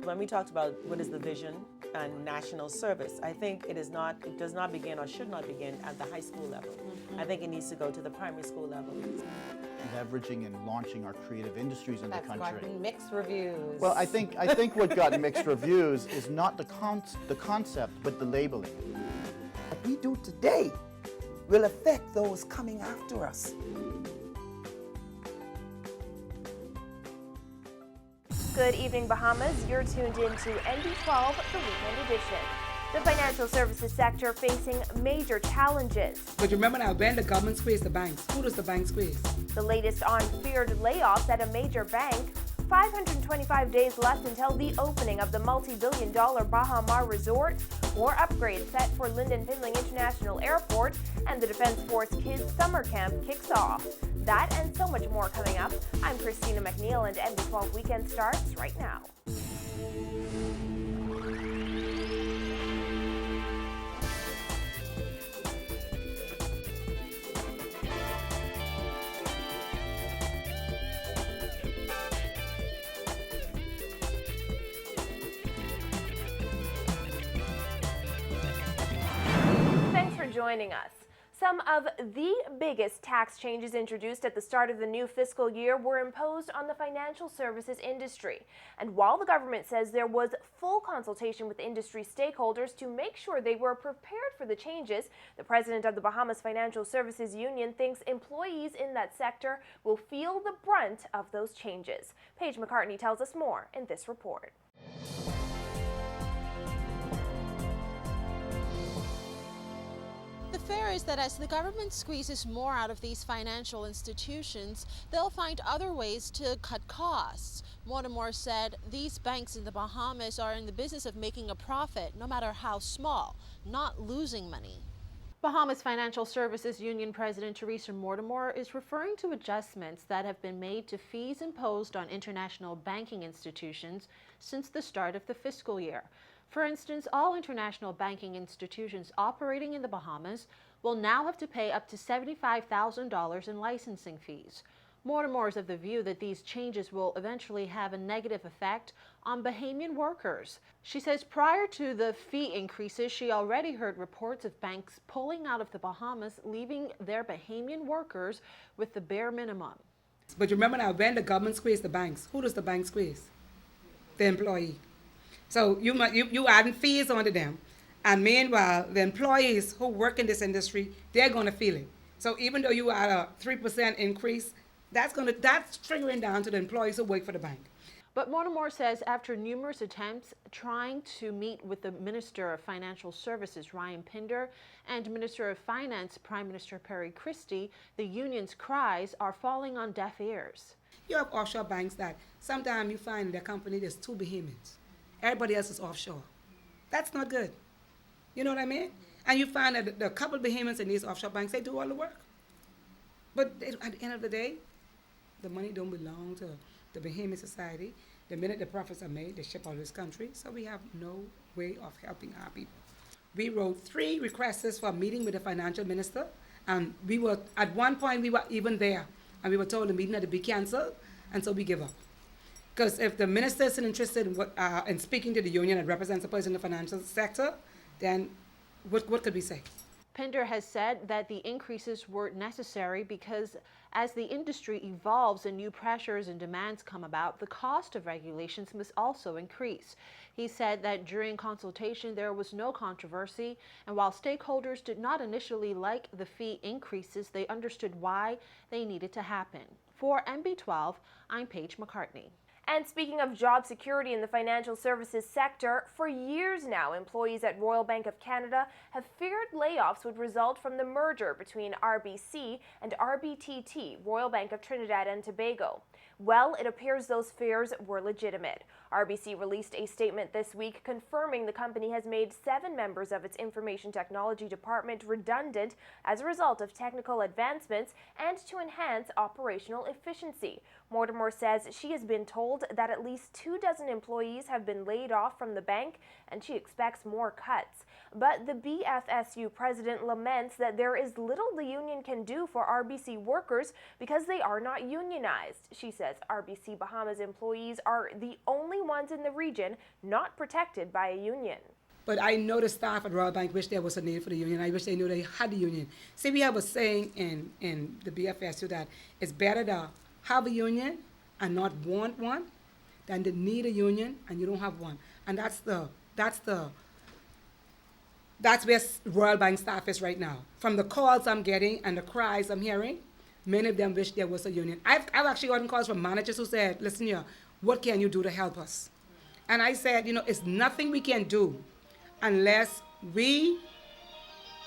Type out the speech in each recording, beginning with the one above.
when we talked about what is the vision and national service, I think it does not begin or should not begin at the high school level. I think it needs to go to the primary school level. Leveraging and launching our creative industries in the country. That's gotten mixed reviews. Well, I think what got mixed reviews is not the concept, but the labeling. What we do today will affect those coming after us. Good evening, Bahamas. You're tuned in to NB12, the weekend edition. The financial services sector facing major challenges. But remember now, when the government squeezes the banks, who does the bank squeeze? The latest on feared layoffs at a major bank. 525 days left until the opening of the multi-billion-dollar Baha Mar resort. More upgrades set for Lyndon Pindling International Airport, and the Defense Force Kids Summer Camp kicks off. That and so much more coming up. I'm Christina McNeil, and NB12 Weekend starts right now. Thanks for joining us. Some of the biggest tax changes introduced at the start of the new fiscal year were imposed on the financial services industry. And while the government says there was full consultation with industry stakeholders to make sure they were prepared for the changes, the president of the Bahamas Financial Services Union thinks employees in that sector will feel the brunt of those changes. Paige McCartney tells us more in this report. The fear is that as the government squeezes more out of these financial institutions, they'll find other ways to cut costs. Mortimer said these banks in the Bahamas are in the business of making a profit, no matter how small, not losing money. Bahamas Financial Services Union President Teresa Mortimer is referring to adjustments that have been made to fees imposed on international banking institutions since the start of the fiscal year. For instance, all international banking institutions operating in the Bahamas will now have to pay up to $75,000 in licensing fees. Mortimer is of the view that these changes will eventually have a negative effect on Bahamian workers. She says prior to the fee increases, she already heard reports of banks pulling out of the Bahamas, leaving their Bahamian workers with the bare minimum. But remember now, when the government squeezes the banks, who does the bank squeeze? The employee. So you adding fees onto them, and meanwhile, the employees who work in this industry, they're going to feel it. So even though you add a 3% increase, that's triggering down to the employees who work for the bank. But Mortimer says after numerous attempts trying to meet with the Minister of Financial Services, Ryan Pinder, and Minister of Finance, Prime Minister Perry Christie, the union's cries are falling on deaf ears. You have offshore banks that sometimes you find in their company there's two behemoths. Everybody else is offshore. That's not good. You know what I mean? And you find that the couple behemoths in these offshore banks, they do all the work. But at the end of the day, the money don't belong to the behemoth society. The minute the profits are made, they ship out of this country. So we have no way of helping our people. We wrote 3 requests for a meeting with the financial minister. And at one point, we were even there. And we were told the meeting had to be canceled. And so we give up. Because if the minister isn't interested in speaking to the union and represents a person in the financial sector, then what could we say? Pinder has said that the increases were necessary because as the industry evolves and new pressures and demands come about, the cost of regulations must also increase. He said that during consultation there was no controversy, and while stakeholders did not initially like the fee increases, they understood why they needed to happen. For NB12, I'm Paige McCartney. And speaking of job security in the financial services sector, for years now, employees at Royal Bank of Canada have feared layoffs would result from the merger between RBC and RBTT, Royal Bank of Trinidad and Tobago. Well, it appears those fears were legitimate. RBC released a statement this week confirming the company has made 7 members of its information technology department redundant as a result of technical advancements and to enhance operational efficiency. Mortimer says she has been told that at least 24 employees have been laid off from the bank, and she expects more cuts. But the BFSU president laments that there is little the union can do for RBC workers because they are not unionized. She says RBC Bahamas employees are the only ones in the region not protected by a union. But I know the staff at Royal Bank wish there was a need for the union. I wish they knew they had the union. See, we have a saying in the BFSU that it's better to have a union and not want one than to need a union and you don't have one. And that's where Royal Bank staff is right now. From the calls I'm getting and the cries I'm hearing, many of them wish there was a union. I've actually gotten calls from managers who said, listen here, what can you do to help us? And I said, it's nothing we can do unless we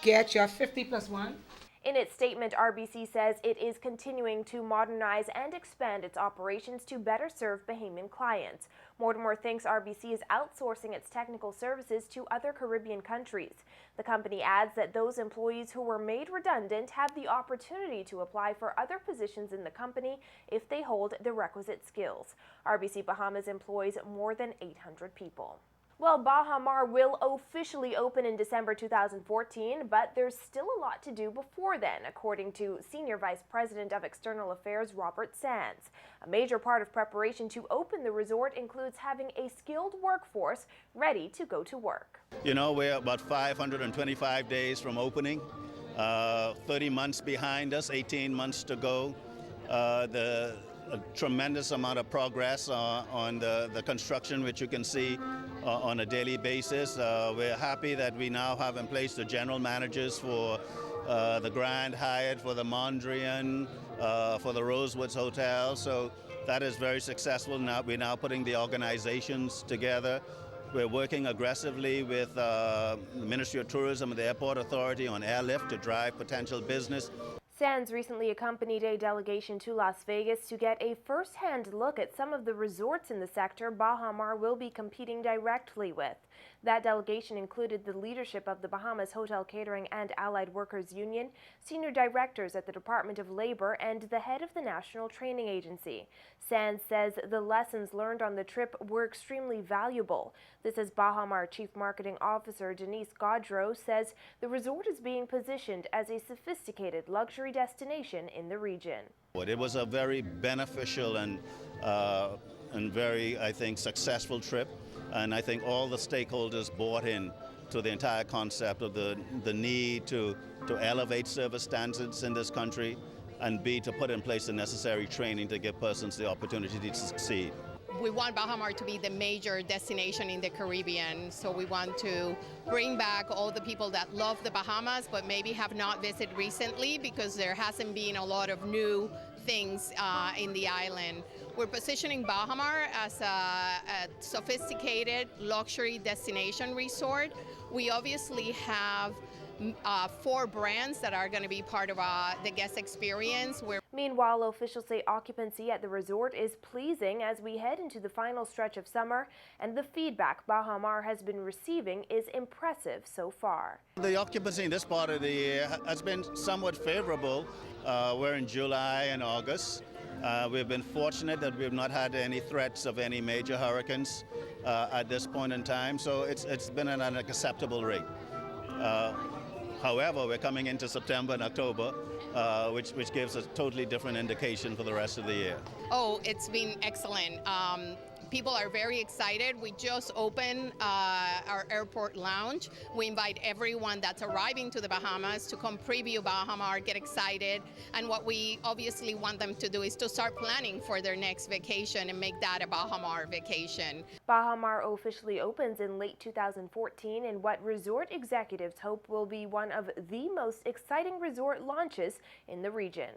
get your 50+1. In its statement, RBC says it is continuing to modernize and expand its operations to better serve Bahamian clients. Mortimer thinks RBC is outsourcing its technical services to other Caribbean countries. The company adds that those employees who were made redundant have the opportunity to apply for other positions in the company if they hold the requisite skills. RBC Bahamas employs more than 800 people. Well, Baha Mar will officially open in December 2014, but there's still a lot to do before then, according to Senior Vice President of External Affairs Robert Sands. A major part of preparation to open the resort includes having a skilled workforce ready to go to work. We're about 525 days from opening, 30 months behind us, 18 months to go. A tremendous amount of progress on the construction, which you can see on a daily basis. We're happy that we now have in place the general managers for the Grand Hyatt, for the Mondrian, for the Rosewoods Hotel. So that is very successful. Now we're putting the organizations together. We're working aggressively with the Ministry of Tourism and the Airport Authority on airlift to drive potential business. Sands recently accompanied a delegation to Las Vegas to get a first-hand look at some of the resorts in the sector Baha Mar will be competing directly with. That delegation included the leadership of the Bahamas Hotel Catering and Allied Workers Union, senior directors at the Department of Labor, and the head of the National Training Agency. Sands says the lessons learned on the trip were extremely valuable. This is Baha Mar Chief Marketing Officer Denise Gaudreau says the resort is being positioned as a sophisticated luxury destination in the region. It was a very beneficial and very, I think, successful trip. And I think all the stakeholders bought in to the entire concept of the need to elevate service standards in this country, and B, to put in place the necessary training to give persons the opportunity to succeed. We want Baha Mar to be the major destination in the Caribbean, so we want to bring back all the people that love the Bahamas but maybe have not visited recently because there hasn't been a lot of new things in the island. We're positioning Baha Mar as a sophisticated luxury destination resort. We obviously have 4 brands that are going to be part of the guest experience. Meanwhile, officials say occupancy at the resort is pleasing as we head into the final stretch of summer, and the feedback Baha Mar has been receiving is impressive so far. The occupancy in this part of the year has been somewhat favorable. We're in July and August. We've been fortunate that we've not had any threats of any major hurricanes at this point in time, so it's been at an acceptable rate. However, we're coming into September and October, which gives a totally different indication for the rest of the year. Oh, it's been excellent. People are very excited. We just opened our airport lounge. We invite everyone that's arriving to the Bahamas to come preview Baha Mar, get excited. And what we obviously want them to do is to start planning for their next vacation and make that a Baha Mar vacation. Baha Mar officially opens in late 2014 in what resort executives hope will be one of the most exciting resort launches in the region.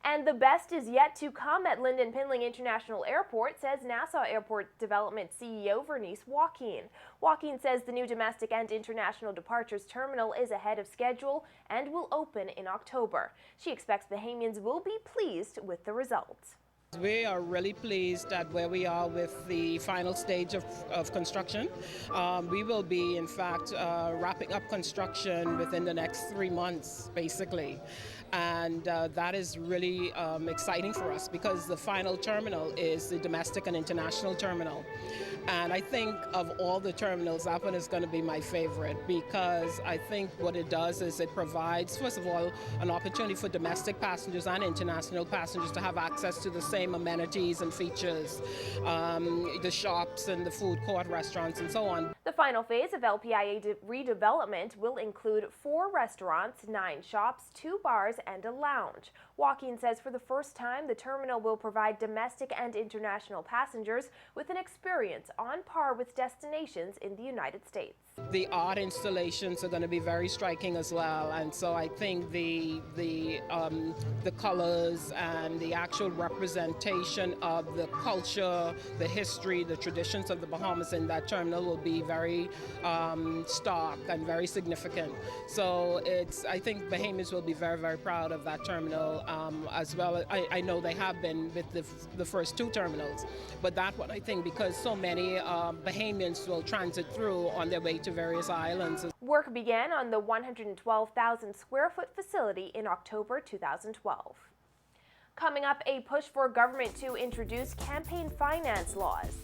And the best is yet to come at Lynden Pinling International Airport, says Nassau Airport Development CEO Vernice Joaquin. Joaquin says the new domestic and international departures terminal is ahead of schedule and will open in October. She expects Bahamians will be pleased with the results. We are really pleased at where we are with the final stage of construction. We will be, in fact, wrapping up construction within the next 3 months, basically. And that is really exciting for us because the final terminal is the domestic and international terminal. And I think of all the terminals, that one is going to be my favorite because I think what it does is it provides, first of all, an opportunity for domestic passengers and international passengers to have access to the same amenities and features, the shops and the food court, restaurants, and so on. The final phase of LPIA redevelopment will include 4 restaurants, 9 shops, 2 bars, and a lounge. Joaquin says for the first time, the terminal will provide domestic and international passengers with an experience on par with destinations in the United States. The art installations are going to be very striking as well, and so I think the colors and the actual representation of the culture, the history, the traditions of the Bahamas in that terminal will be very stark and very significant. So I think Bahamians will be very, very proud of that terminal as well. I know they have been with the first 2 terminals, but that one I think because so many Bahamians will transit through on their way to various islands. Work began on the 112,000 square foot facility in October 2012. Coming up, a push for government to introduce campaign finance laws.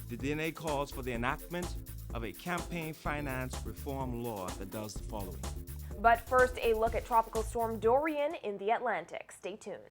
The DNA calls for the enactment of a campaign finance reform law that does the following. But first, a look at Tropical Storm Dorian in the Atlantic. Stay tuned.